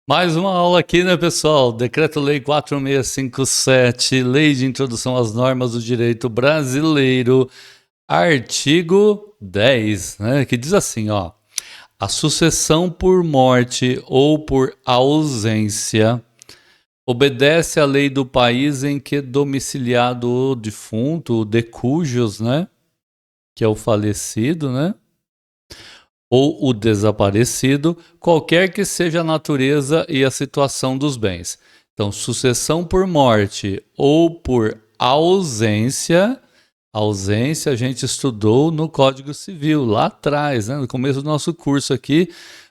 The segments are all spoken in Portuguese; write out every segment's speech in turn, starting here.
Mais uma aula aqui, né, pessoal? Decreto-Lei 4657, Lei de Introdução às Normas do Direito Brasileiro, artigo 10, né, que diz assim, ó: a sucessão por morte ou por ausência obedece à lei do país em que domiciliado o defunto, o de cujos, né, que é o falecido, né, ou o desaparecido, qualquer que seja a natureza e a situação dos bens. Então, sucessão por morte ou por ausência. Ausência a gente estudou no Código Civil, lá atrás, né, no começo do nosso curso aqui,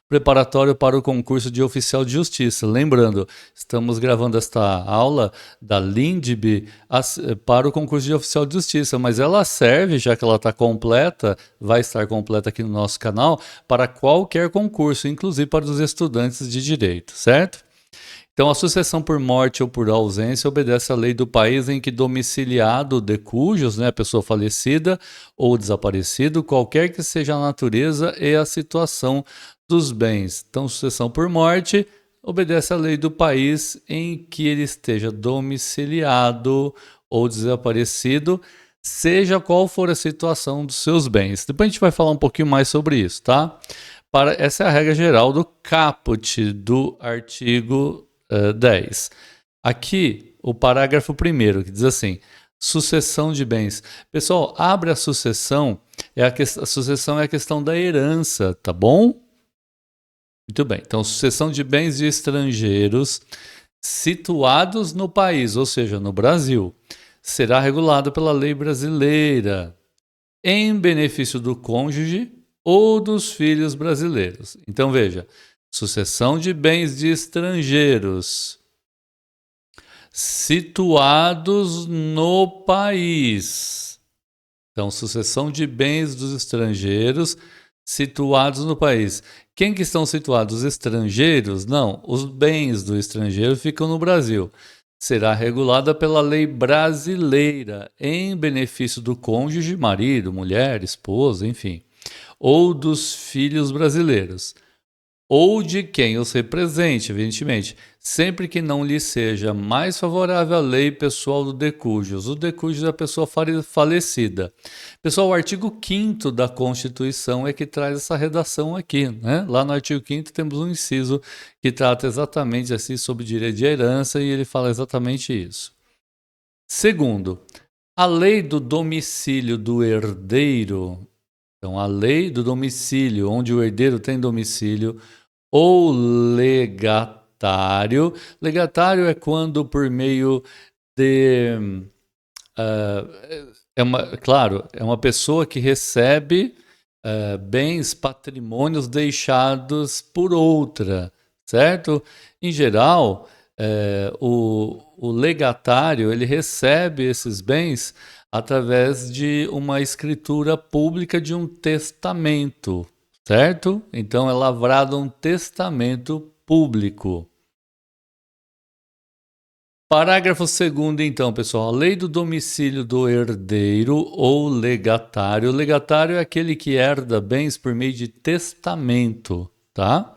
preparatório para o concurso de oficial de justiça. Lembrando, estamos gravando esta aula da LINDB para o concurso de oficial de justiça, mas ela serve, já que ela está completa, vai estar completa aqui no nosso canal, para qualquer concurso, inclusive para os estudantes de direito, certo? Então, a sucessão por morte ou por ausência obedece à lei do país em que domiciliado de cujos, né, a pessoa falecida ou desaparecido, qualquer que seja a natureza e a situação dos bens. Então, sucessão por morte obedece à lei do país em que ele esteja domiciliado ou desaparecido, seja qual for a situação dos seus bens. Depois a gente vai falar um pouquinho mais sobre isso, tá? Essa é a regra geral do caput do artigo 10. Aqui, o parágrafo primeiro, que diz assim: sucessão de bens. Pessoal, abre a sucessão. A sucessão é a questão da herança, tá bom? Muito bem. Então, sucessão de bens de estrangeiros situados no país, ou seja, no Brasil, será regulado pela lei brasileira em benefício do cônjuge ou dos filhos brasileiros. Então, veja, sucessão de bens de estrangeiros situados no país. Então, sucessão de bens dos estrangeiros situados no país. Quem que estão situados? Os estrangeiros? Não, os bens do estrangeiro ficam no Brasil. Será regulada pela lei brasileira em benefício do cônjuge, marido, mulher, esposa, enfim, ou dos filhos brasileiros, ou de quem os represente, evidentemente, sempre que não lhe seja mais favorável a lei pessoal do de cujos. O de cujos é a pessoa falecida. Pessoal, o artigo 5º da Constituição é que traz essa redação aqui, né? Lá no artigo 5º temos um inciso que trata exatamente assim sobre direito de herança e ele fala exatamente isso. Segundo, a lei do domicílio do herdeiro. Então, a lei do domicílio, onde o herdeiro tem domicílio, ou legatário. Legatário é quando por meio de... claro, é uma pessoa que recebe bens, patrimônios deixados por outra, certo? Em geral, o legatário ele recebe esses bens através de uma escritura pública de um testamento, certo? Então é lavrado um testamento público. Parágrafo 2º, então, pessoal. A lei do domicílio do herdeiro ou legatário. O legatário é aquele que herda bens por meio de testamento, tá?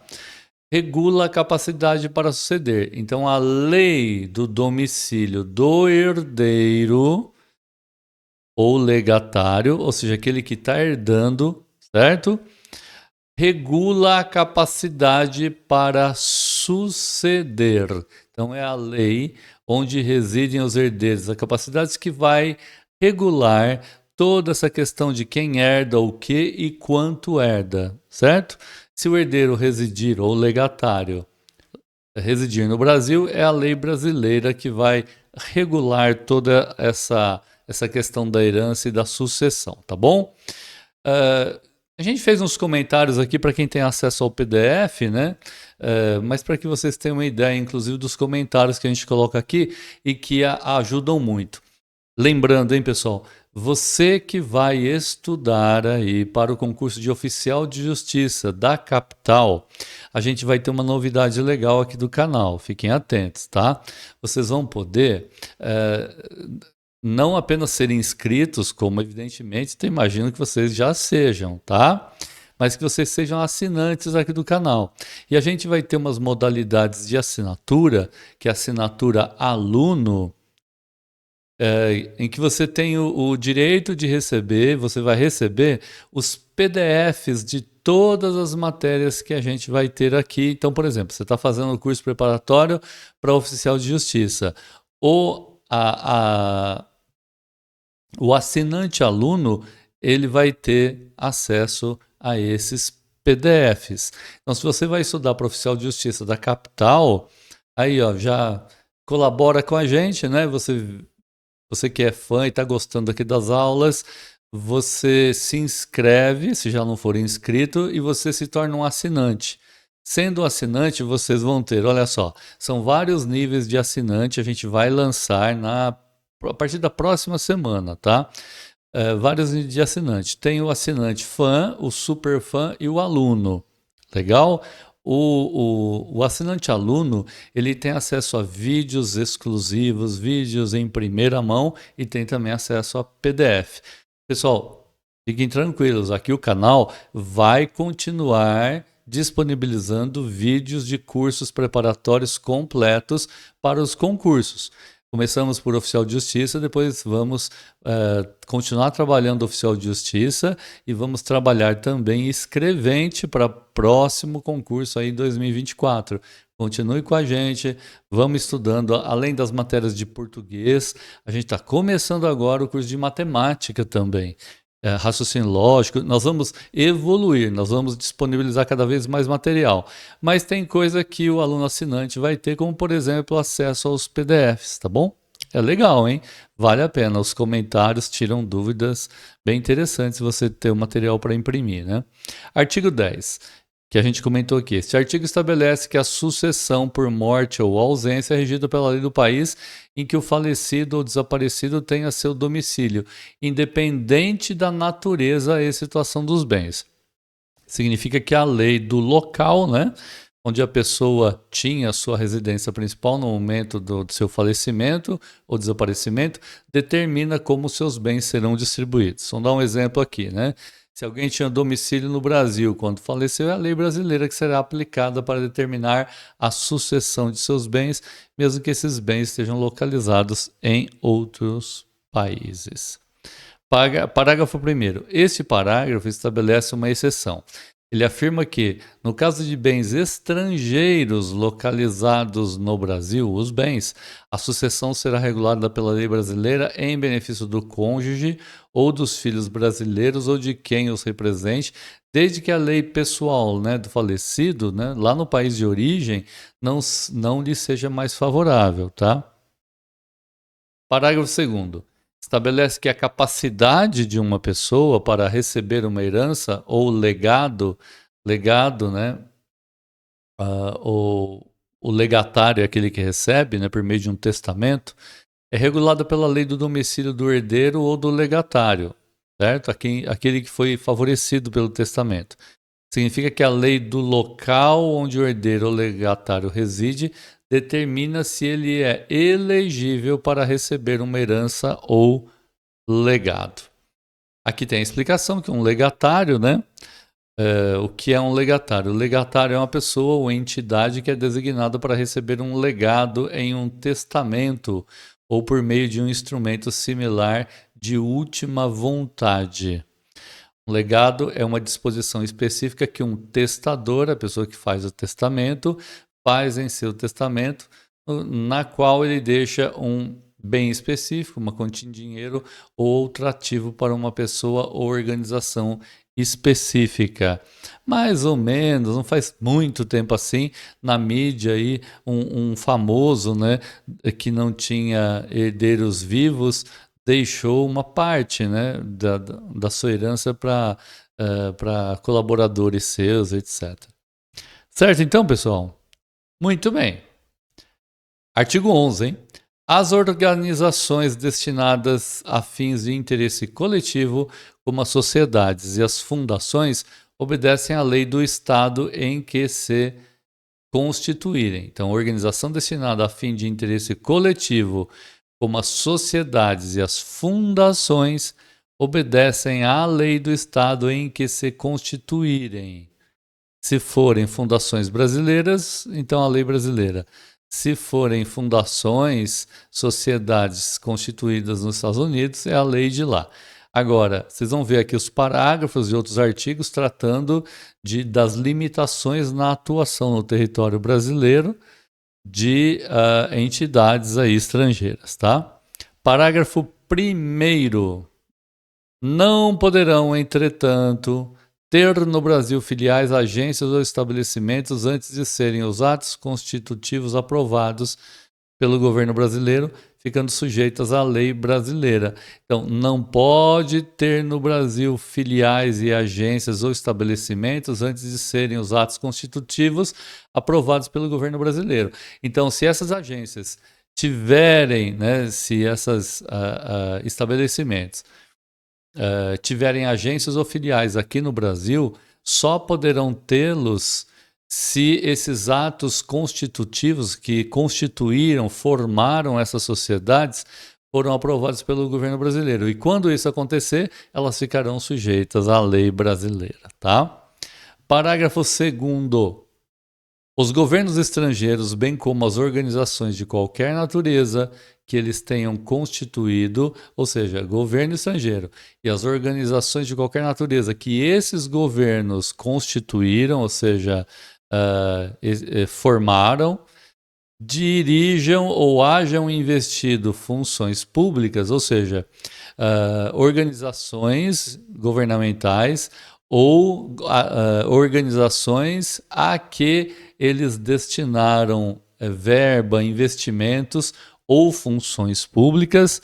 Regula a capacidade para suceder. Então, a lei do domicílio do herdeiro ou legatário, ou seja, aquele que está herdando, certo? Regula a capacidade para suceder. Então, é a lei onde residem os herdeiros, a capacidade que vai regular toda essa questão de quem herda o que e quanto herda, certo? Se o herdeiro residir, ou legatário, residir no Brasil, é a lei brasileira que vai regular toda essa questão da herança e da sucessão, tá bom? A gente fez uns comentários aqui para quem tem acesso ao PDF, né? Mas para que vocês tenham uma ideia, inclusive, dos comentários que a gente coloca aqui e que ajudam muito. Lembrando, hein, pessoal, você que vai estudar aí para o concurso de oficial de justiça da capital, a gente vai ter uma novidade legal aqui do canal, fiquem atentos, tá? Vocês vão poder não apenas serem inscritos, como evidentemente, eu imagino que vocês já sejam, tá? mas que vocês sejam assinantes aqui do canal. E a gente vai ter umas modalidades de assinatura, que é a assinatura aluno, em que você tem o direito de receber, você vai receber os PDFs de todas as matérias que a gente vai ter aqui. Então, por exemplo, você está fazendo o curso preparatório para oficial de justiça. O assinante aluno, ele vai ter acesso a esses PDFs. Então, se você vai estudar para oficial de justiça da capital, aí ó, já colabora com a gente, né? Você que é fã e está gostando aqui das aulas, você se inscreve, se já não for inscrito, e você se torna um assinante. Sendo assinante, vocês vão ter, olha só, são vários níveis de assinante, a gente vai lançar a partir da próxima semana, tá? Vários níveis de assinante. Tem o assinante fã, o super fã e o aluno. Legal? O assinante aluno, ele tem acesso a vídeos exclusivos, vídeos em primeira mão e tem também acesso a PDF. Pessoal, fiquem tranquilos, aqui o canal vai continuar disponibilizando vídeos de cursos preparatórios completos para os concursos. Começamos por oficial de justiça, depois vamos continuar trabalhando oficial de justiça e vamos trabalhar também escrevente para próximo concurso aí em 2024. Continue com a gente, vamos estudando, além das matérias de português, a gente está começando agora o curso de matemática também. Raciocínio lógico, nós vamos evoluir, nós vamos disponibilizar cada vez mais material. Mas tem coisa que o aluno assinante vai ter, como por exemplo, acesso aos PDFs, tá bom? É legal, hein? Vale a pena. Os comentários tiram dúvidas bem interessantes você ter o material para imprimir, né? Artigo 10, que a gente comentou aqui. Este artigo estabelece que a sucessão por morte ou ausência é regida pela lei do país em que o falecido ou desaparecido tenha seu domicílio, independente da natureza e situação dos bens. Significa que a lei do local, né, onde a pessoa tinha sua residência principal no momento do seu falecimento ou desaparecimento, determina como seus bens serão distribuídos. Vamos dar um exemplo aqui, né? Se alguém tinha domicílio no Brasil quando faleceu, é a lei brasileira que será aplicada para determinar a sucessão de seus bens, mesmo que esses bens estejam localizados em outros países. Parágrafo 1º. Este parágrafo estabelece uma exceção. Ele afirma que, no caso de bens estrangeiros localizados no Brasil, os bens, a sucessão será regulada pela lei brasileira em benefício do cônjuge ou dos filhos brasileiros ou de quem os represente, desde que a lei pessoal, né, do falecido, né, lá no país de origem, não lhe seja mais favorável, tá? Parágrafo 2º. Estabelece que a capacidade de uma pessoa para receber uma herança ou legado, né, o legatário é aquele que recebe, né, por meio de um testamento, é regulada pela lei do domicílio do herdeiro ou do legatário, certo? Aquele que foi favorecido pelo testamento. Significa que a lei do local onde o herdeiro ou legatário reside determina se ele é elegível para receber uma herança ou legado. Aqui tem a explicação que um legatário, né? O que é um legatário? O legatário é uma pessoa ou entidade que é designada para receber um legado em um testamento ou por meio de um instrumento similar de última vontade. Um legado é uma disposição específica que um testador, a pessoa que faz o testamento, faz em seu testamento, na qual ele deixa um bem específico, uma quantia em dinheiro ou outro ativo para uma pessoa ou organização específica. Mais ou menos, não faz muito tempo assim, na mídia aí, um famoso, né, que não tinha herdeiros vivos, deixou uma parte, né, da sua herança para colaboradores seus, etc. Certo então, pessoal? Muito bem. Artigo 11, hein? As organizações destinadas a fins de interesse coletivo, como as sociedades e as fundações, obedecem à lei do Estado em que se constituírem. Então, organização destinada a fim de interesse coletivo, como as sociedades e as fundações, obedecem à lei do Estado em que se constituírem. Se forem fundações brasileiras, então a lei brasileira. Se forem fundações, sociedades constituídas nos Estados Unidos, é a lei de lá. Agora, vocês vão ver aqui os parágrafos e outros artigos tratando das limitações na atuação no território brasileiro de entidades aí estrangeiras, tá? Parágrafo 1º. Não poderão, entretanto, ter no Brasil filiais, agências ou estabelecimentos antes de serem os atos constitutivos aprovados pelo governo brasileiro, ficando sujeitas à lei brasileira. Então, não pode ter no Brasil filiais e agências ou estabelecimentos antes de serem os atos constitutivos aprovados pelo governo brasileiro. Então, se essas agências tiverem, né, se esses estabelecimentos tiverem agências ou filiais aqui no Brasil, só poderão tê-los se esses atos constitutivos que constituíram, formaram essas sociedades, foram aprovados pelo governo brasileiro. E quando isso acontecer, elas ficarão sujeitas à lei brasileira, tá? Parágrafo 2º. Os governos estrangeiros, bem como as organizações de qualquer natureza que eles tenham constituído, ou seja, governo estrangeiro, e as organizações de qualquer natureza que esses governos constituíram, ou seja, formaram, dirijam ou hajam investido funções públicas, ou seja, organizações governamentais ou organizações a que eles destinaram verba, investimentos ou funções públicas.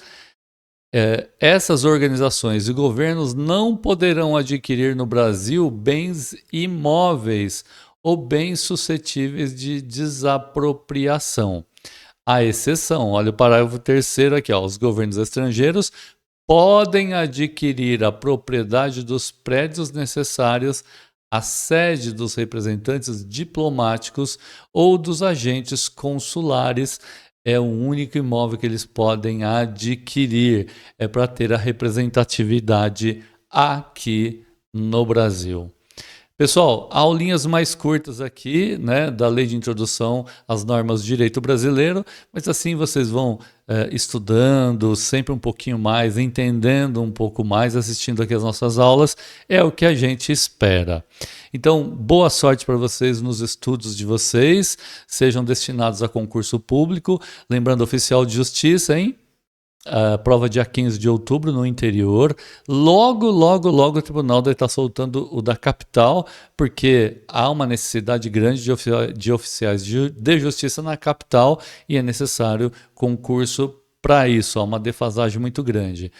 Essas organizações e governos não poderão adquirir no Brasil bens imóveis ou bens suscetíveis de desapropriação. A exceção, olha o parágrafo 3º aqui, ó, os governos estrangeiros podem adquirir a propriedade dos prédios necessários à sede dos representantes diplomáticos ou dos agentes consulares. É o único imóvel que eles podem adquirir, é para ter a representatividade aqui no Brasil. Pessoal, aulinhas mais curtas aqui, né, da Lei de Introdução às Normas do Direito Brasileiro, mas assim vocês vão estudando sempre um pouquinho mais, entendendo um pouco mais, assistindo aqui as nossas aulas, é o que a gente espera. Então, boa sorte para vocês nos estudos de vocês, sejam destinados a concurso público, lembrando, oficial de justiça, hein? Prova dia 15 de outubro no interior. Logo o tribunal deve estar soltando o da capital, porque há uma necessidade grande de oficiais de justiça na capital e é necessário concurso para isso. Há uma defasagem muito grande.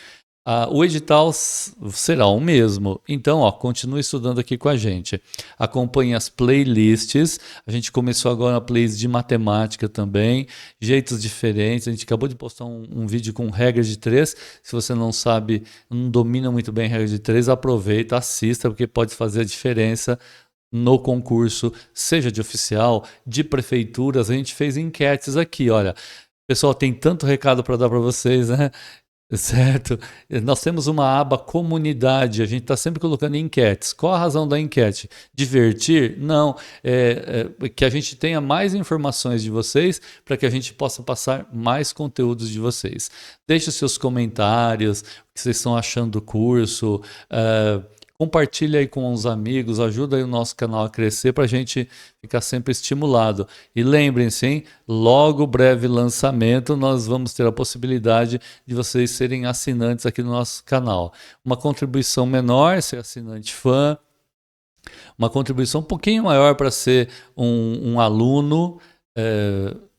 O edital será o mesmo. Então, continue estudando aqui com a gente. Acompanhe as playlists. A gente começou agora a playlist de matemática também. Jeitos diferentes. A gente acabou de postar um vídeo com regra de 3. Se você não sabe, não domina muito bem a regra de 3, aproveita, assista, porque pode fazer a diferença no concurso, seja de oficial, de prefeituras. A gente fez enquetes aqui, olha. Pessoal, tem tanto recado para dar para vocês, né? Certo. Nós temos uma aba comunidade, a gente está sempre colocando enquetes. Qual a razão da enquete? Divertir? Não. Que a gente tenha mais informações de vocês para que a gente possa passar mais conteúdos de vocês. Deixe os seus comentários, o que vocês estão achando do curso. Compartilha aí com os amigos, ajuda aí o nosso canal a crescer para a gente ficar sempre estimulado. E lembrem-se, hein? Logo breve lançamento, nós vamos ter a possibilidade de vocês serem assinantes aqui no nosso canal. Uma contribuição menor, ser assinante fã, uma contribuição um pouquinho maior para ser um aluno,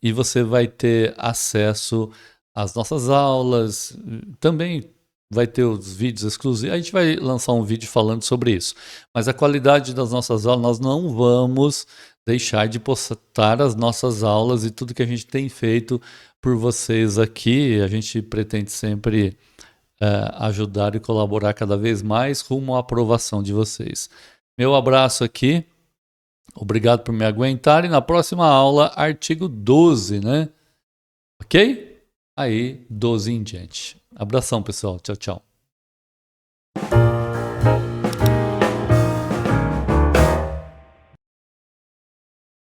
e você vai ter acesso às nossas aulas, também vai ter os vídeos exclusivos. A gente vai lançar um vídeo falando sobre isso. Mas a qualidade das nossas aulas, nós não vamos deixar de postar as nossas aulas e tudo que a gente tem feito por vocês aqui. A gente pretende sempre ajudar e colaborar cada vez mais rumo à aprovação de vocês. Meu abraço aqui. Obrigado por me aguentar. E na próxima aula, artigo 12, né? Ok? Aí, 12 em diante. Abração, pessoal. Tchau, tchau.